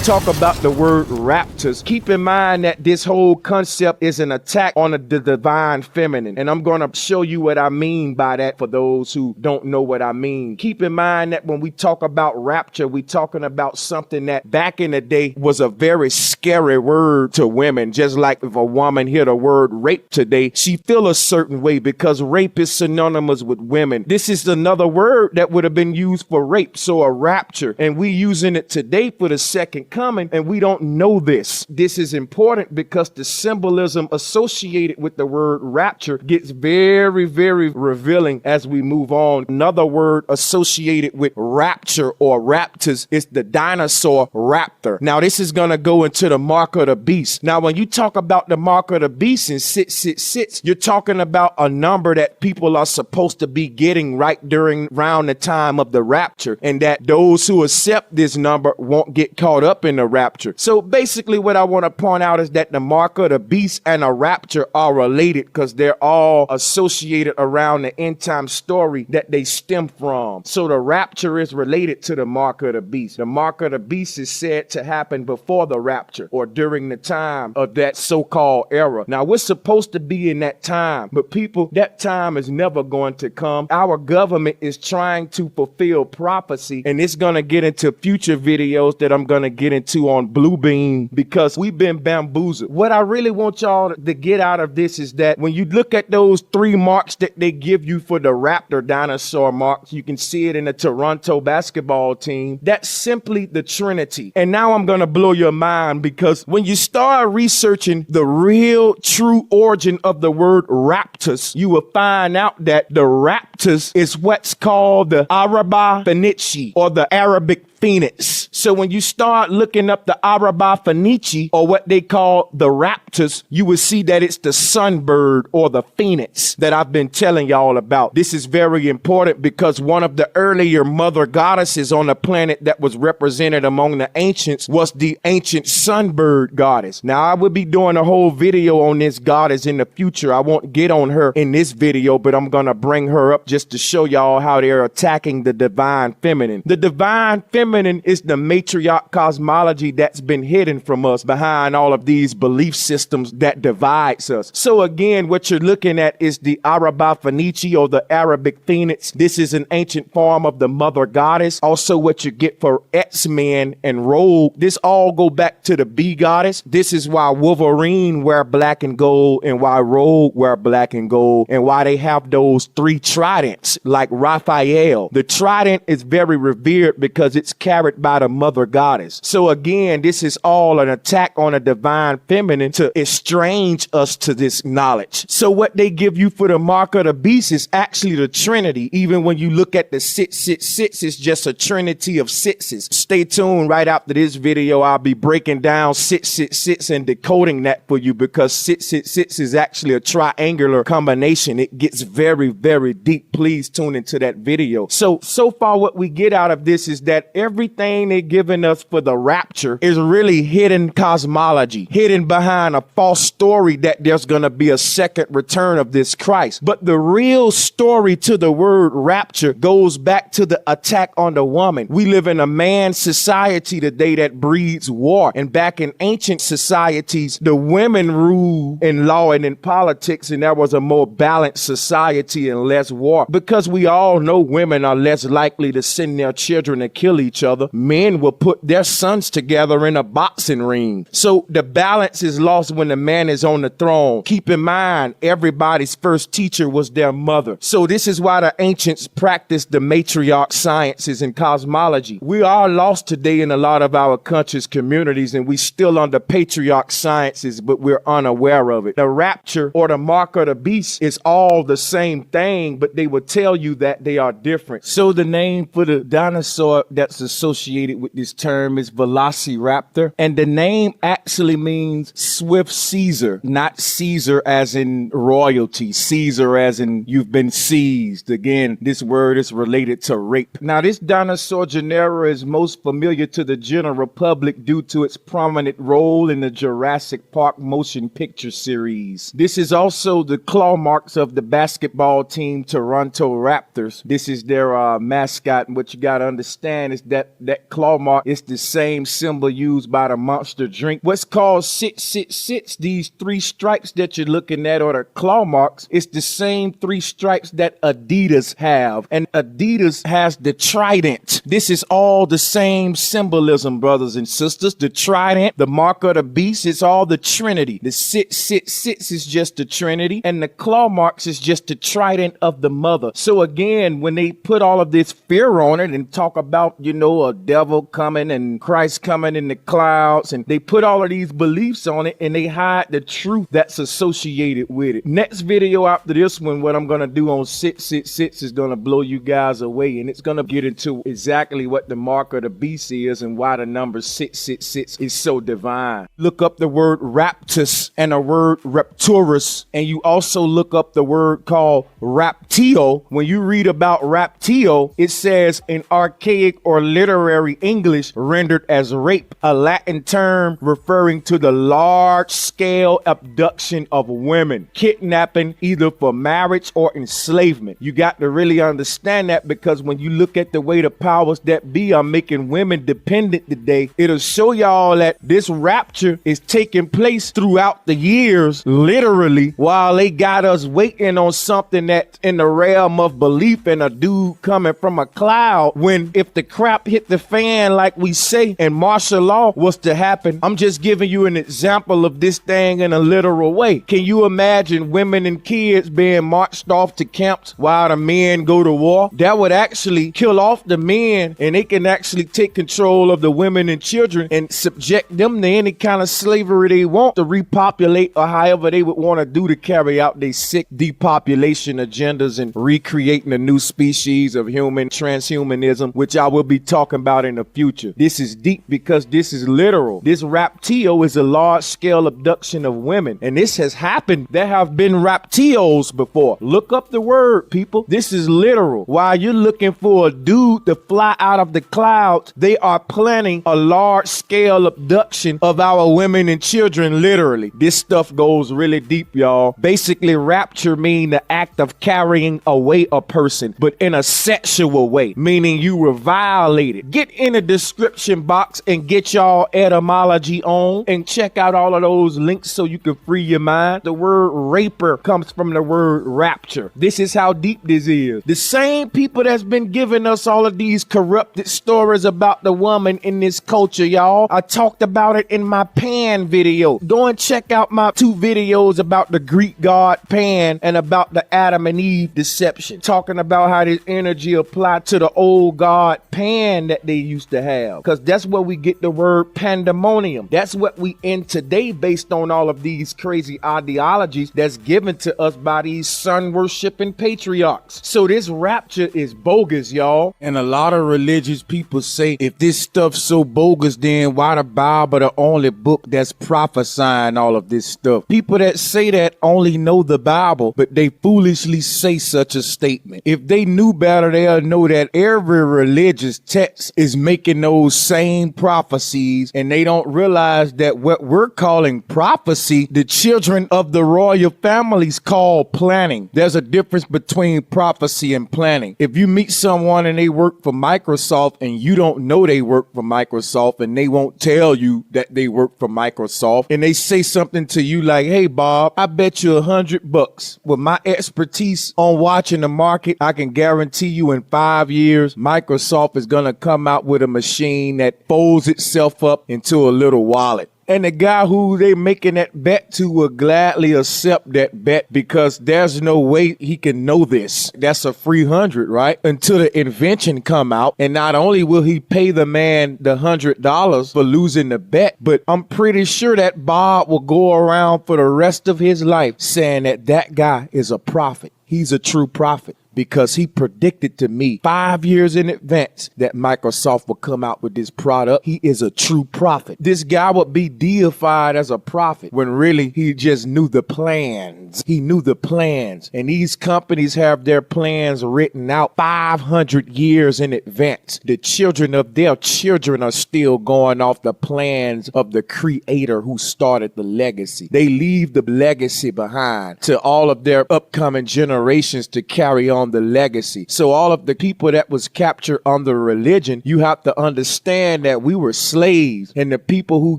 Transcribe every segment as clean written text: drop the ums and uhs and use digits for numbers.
talk about the word raptors, keep in mind that this whole concept is an attack on the divine feminine. And I'm going to show you what I mean by that for those who don't know what I mean. Keep in mind that when we talk about rapture, we're talking about something that back in the day was a very scary word to women. Just like if a woman hear the word rape today, she feel a certain way because rape is synonymous with women. This is another word that would have been used for rape. So a rapture, and we using it today for the second coming, and we don't know this. This is important because the symbolism associated with the word rapture gets very, very revealing as we move on. Another word associated with rapture or raptors is the dinosaur raptor. Now this is going to go into the mark of the beast. Now when you talk about the mark of the beast in 666, you're talking about a number that people are supposed to be getting right during around the time of the rapture, and that those who accept this number won't get caught up in the rapture. So basically what I want to point out is that the mark of the beast and a rapture are related because they're all associated around the end time story that they stem from. So the rapture is related to the mark of the beast. The mark of the beast is said to happen before the rapture or during the time of that so-called era. Now we're supposed to be in that time, but people, that time is never going to come. Our government is trying to fulfill prophecy, and it's going to get into future videos that I'm going to get into on Bluebeam because we've been bamboozled. What I really want y'all to get out of this is that when you look at those three marks that they give you for the raptor dinosaur marks, you can see it in the Toronto basketball team. That's simply the Trinity. And now I'm going to blow your mind because when you start researching the real true origin of the word raptors, you will find out that the raptors is what's called the Araba Phoenici or the Arabic Phoenix. So when you start looking up the Araba Phoenici or what they call the raptors, you will see that it's the sunbird or the phoenix that I've been telling y'all about. This is very important because one of the earlier mother goddesses on the planet that was represented among the ancients was the ancient sunbird goddess. Now I will be doing a whole video on this goddess in the future. I won't get on her in this video, but I'm going to bring her up just to show y'all how they're attacking the divine feminine. The divine feminine is the matriarch cosmology that's been hidden from us behind all of these belief systems that divides us. So again, what you're looking at is the Araba Phoenici or the Arabic Phoenix. This is an ancient form of the mother goddess. Also what you get for X-Men and Rogue, this all go back to the bee goddess. This is why Wolverine wear black and gold and why Rogue wear black and gold and why they have those three tridents like Raphael. The trident is very revered because it's carried by the mother goddess. So again, this is all an attack on a divine feminine to estrange us to this knowledge. So what they give you for the mark of the beast is actually the Trinity. Even when you look at the 666, it's just a trinity of sixes. Stay tuned. Right after this video, I'll be breaking down 666 and decoding that for you because 666 is actually a triangular combination. It gets very, very deep. Please tune into that video. So far what we get out of this is that everything they're giving us for the rapture is really hidden cosmology, hidden behind a false story that there's going to be a second return of this Christ. But the real story to the word rapture goes back to the attack on the woman. We live in a man society today that breeds war. And back in ancient societies, the women rule in law and in politics, and there was a more balanced society and less war. Because we all know women are less likely to send their children to kill each other, men will put their sons together in a boxing ring. So the balance is lost when the man is on the throne. Keep in mind, everybody's first teacher was their mother. So this is why the ancients practiced the matriarch sciences and cosmology. We are lost today in a lot of our country's communities, and we still under patriarch sciences, but we're unaware of it. The rapture or the mark of the beast is all the same thing, but they will tell you that they are different. So the name for the dinosaur that's associated with this term is Velociraptor, and the name actually means swift Caesar, not Caesar as in royalty, Caesar as in you've been seized. Again, this word is related to rape. Now, this dinosaur genera is most familiar to the general public due to its prominent role in the Jurassic Park motion picture series. This is also the claw marks of the basketball team Toronto Raptors. This is their mascot, and what you got to understand is that claw mark is the same symbol used by the Monster drink. What's called 666, these 3 stripes that you're looking at, or the claw marks, it's the same 3 stripes that Adidas have. And Adidas has the trident. This is all the same symbolism, brothers and sisters. The trident, the mark of the beast, it's all the Trinity. The 666 is just the Trinity, and the claw marks is just the trident of the mother. So again, when they put all of this fear on it and talk about, a devil coming and Christ coming in the clouds, and they put all of these beliefs on it and they hide the truth that's associated with it. Next video after this one, what I'm going to do on 666 is going to blow you guys away, and it's going to get into exactly what the mark of the beast is and why the number 666 is so divine. Look up the word raptus and the word rapturus, and you also look up the word called raptio. When you read about raptio, it says in archaic or literary English rendered as rape, a Latin term referring to the large-scale abduction of women, kidnapping either for marriage or enslavement. You got to really understand that, because when you look at the way the powers that be are making women dependent today, it'll show y'all that this rapture is taking place throughout the years, literally, while they got us waiting on something that's in the realm of belief and a dude coming from a cloud, when if the crap hit the fan like we say and martial law was to happen. I'm just giving you an example of this thing in a literal way. Can you imagine women and kids being marched off to camps while the men go to war? That would actually kill off the men, and they can actually take control of the women and children and subject them to any kind of slavery they want to repopulate, or however they would want to do to carry out their sick depopulation agendas and recreating a new species of human transhumanism, which I will be talking about in the future. This is deep because this is literal. This raptio is a large-scale abduction of women, and this has happened. There have been raptios before. Look up the word, people. This is literal. While you're looking for a dude to fly out of the clouds, they are planning a large-scale abduction of our women and children, literally. This stuff goes really deep, y'all. Basically, rapture means the act of carrying away a person, but in a sexual way, meaning you were violated. Get in the description box and get y'all etymology on, and check out all of those links so you can free your mind. The word raper comes from the word rapture. This is how deep this is. The same people that's been giving us all of these corrupted stories about the woman in this culture, y'all. I talked about it in my Pan video. Go and check out my 2 videos about the Greek god Pan and about the Adam and Eve deception, talking about how this energy applied to the old god Pan that they used to have, because that's where we get the word pandemonium. That's what we in today based on all of these crazy ideologies that's given to us by these sun-worshipping patriarchs. So this rapture is bogus, y'all. And a lot of religious people say, if this stuff's so bogus, then why the Bible the only book that's prophesying all of this stuff? People that say that only know the Bible, but they foolishly say such a statement. If they knew better, they'll know that every religious text is making those same prophecies, and they don't realize that what we're calling prophecy, the children of the royal families call planning. There's a difference between prophecy and planning. If you meet someone and they work for Microsoft and you don't know they work for Microsoft, and they won't tell you that they work for Microsoft, and they say something to you like, hey Bob, I bet you $100 with my expertise on watching the market, I can guarantee you in 5 years Microsoft is gonna come out with a machine that folds itself up into a little wallet. And the guy who they making that bet to will gladly accept that bet, because there's no way he can know this. That's a free 100, right? Until the invention come out. And not only will he pay the man the $100 for losing the bet, but I'm pretty sure that Bob will go around for the rest of his life saying that that guy is a prophet. He's a true prophet, because he predicted to me 5 years in advance that Microsoft would come out with this product. He is a true prophet. This guy would be deified as a prophet when really he just knew the plans. He knew the plans. And these companies have their plans written out 500 years in advance. The children of their children are still going off the plans of the creator who started the legacy. They leave the legacy behind to all of their upcoming generations to carry on on the legacy. So all of the people that was captured under religion, you have to understand that we were slaves, and the people who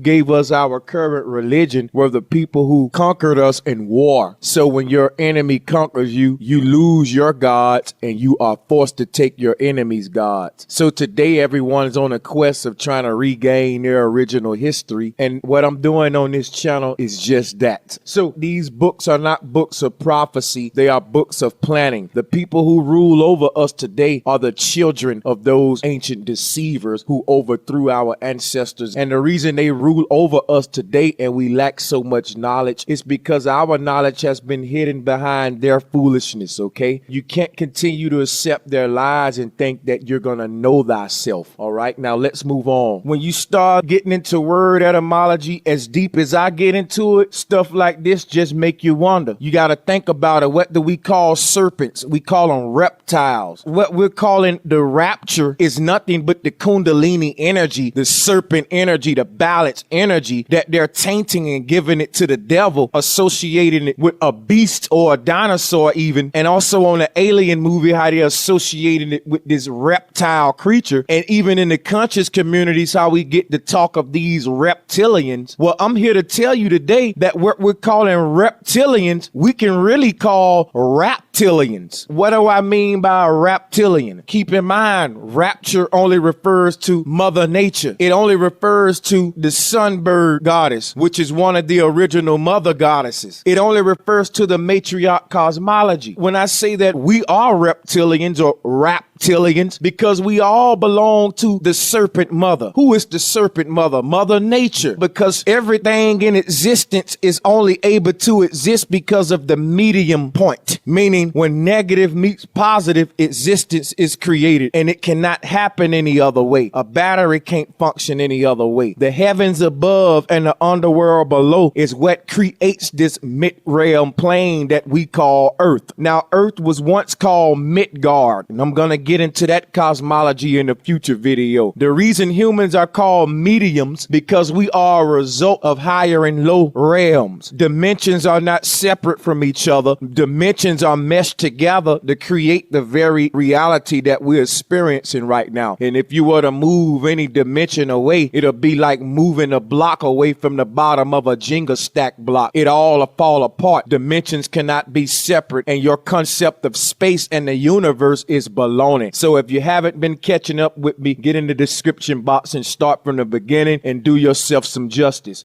gave us our current religion were the people who conquered us in war. So when your enemy conquers you, you lose your gods and you are forced to take your enemy's gods. So today everyone's on a quest of trying to regain their original history, and what I'm doing on this channel is just that. So these books are not books of prophecy, they are books of planning. The people who rule over us today are the children of those ancient deceivers who overthrew our ancestors, and the reason they rule over us today and we lack so much knowledge is because our knowledge has been hidden behind their foolishness. Okay, you can't continue to accept their lies and think that you're gonna know thyself. All right, now let's move on. When you start getting into word etymology as deep as I get into it, stuff like this just make you wonder. You got to think about it. What do we call serpents? We call them reptiles. What we're calling the rapture is nothing but the kundalini energy, the serpent energy, the balance energy that they're tainting and giving it to the devil, associating it with a beast or a dinosaur even, and also on the Alien movie how they're associating it with this reptile creature. And even in the conscious communities how we get to talk of these reptilians. Well, I'm here to tell you today that what we're calling reptilians, we can really call raptilians. What do I mean by a reptilian? Keep in mind, rapture only refers to Mother Nature. It only refers to the sunbird goddess, which is one of the original mother goddesses. It only refers to the matriarch cosmology. When I say that we are reptilians or reptilians, because we all belong to the serpent mother. Who is the serpent mother? Mother Nature. Because everything in existence is only able to exist because of the medium point. Meaning when negative meets positive, existence is created, and it cannot happen any other way. A battery can't function any other way. The heavens above and the underworld below is what creates this mid-realm plane that we call Earth. Now, Earth was once called Midgard, and I'm gonna get into that cosmology in a future video. The reason humans are called mediums because we are a result of higher and low realms. Dimensions are not separate from each other. Dimensions are meshed together to create the very reality that we're experiencing right now. And if you were to move any dimension away, it'll be like moving a block away from the bottom of a Jenga stack block. It all will fall apart. Dimensions cannot be separate, and your concept of space and the universe is baloney. So if you haven't been catching up with me, get in the description box and start from the beginning and do yourself some justice.